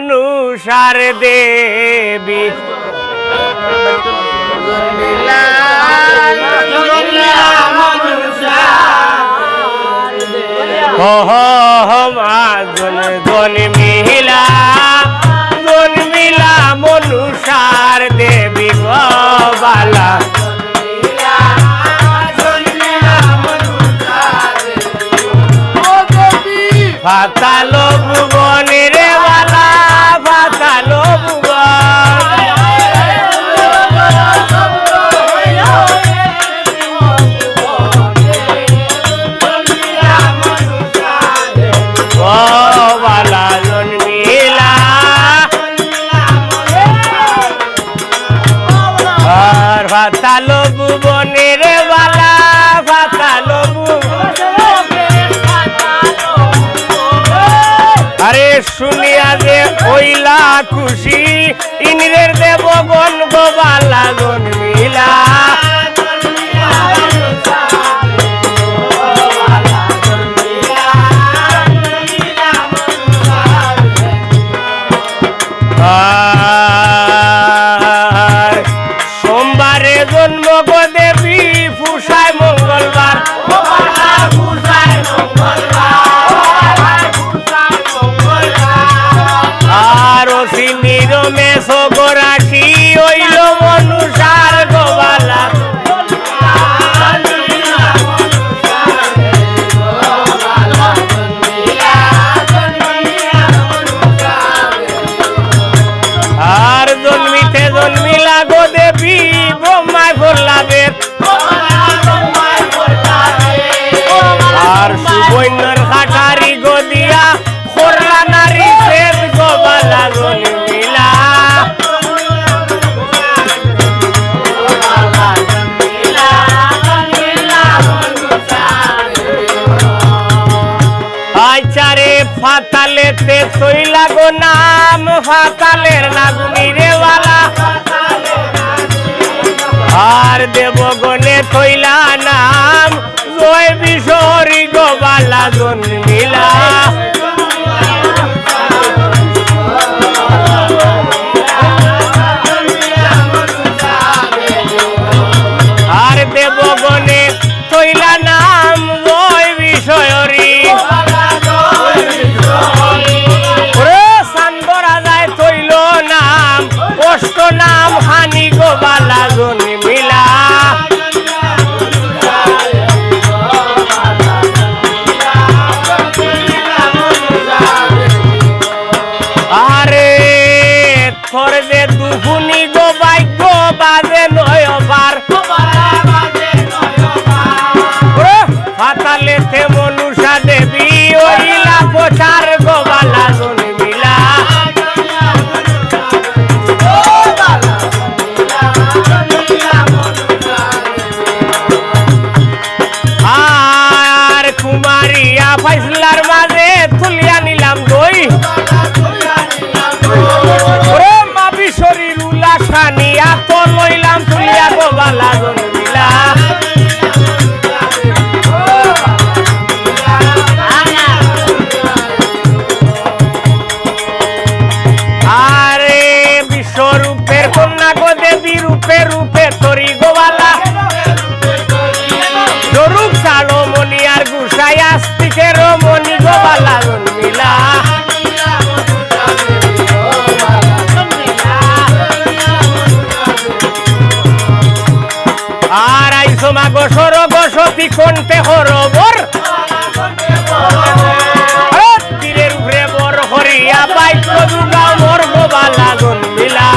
মনুষার দেবী জন্মিলা মনুষার দেবী বালা ফাতালো ভুবনের বালা ফাতালো বালা জন্মিলা আর ফাতালো ভুবনের বালা ফাতালো আরে শুনিয়া যে ওইলা খুশি ইন্দ্রের দেবগণ গোবালা জন্মিলা সোমবারে জন্ম গো দেবী ফুসায় মঙ্গলবার আর নিরমেশ গোরাশি হইল মনুষার গোবালা আর জন্মিতে জন্মিলা গো দেবী ব্রহ্মায় ফোল্লাবে আর সুবর্ণর খাটারি গদিয়া খোরলা নারী প্রেম গোবালা জন্মিলা আচারে ফাতালেতে তৈলা গো নাম ফাতালের নাগুনি রে বালা আর দেবগণে তৈলা নাম জয় বিশরি গোবালা জন্মিলা আর দেবগণে তৈলা নাম জয় বিষয়রি সান্দরা যায় তৈল নাম অষ্ট নাম হানি গোবালা জন্মিলা আরে তোর যে দুপুনি গো ভাগ্য বাজে নয়বার ফাতালেতে মনুষা দেবী ওইলা প্রচার গোবালা জন্মিলা আর কুমারিয়া ফাইসলার মাঝে তুলিয়া নিলাম দই মা বিশরীর উল্লাসানিয়া তো লইলাম তুলিয়া গোবালা জন্মিলা আরে বিশ্বরূপের কন্যা গো দেবী রূপে রূপে তরি গোবালা জরুক চালো মনি আর গুসাই আস্তিকের মনি গোবালা জন্মিলা আর আইসো মা গো সর গো সতী কণ্ঠে হরবর তীরের উপরে বর হরিয়া বাইক দুর্গা মোর গোবালা জন্মিলা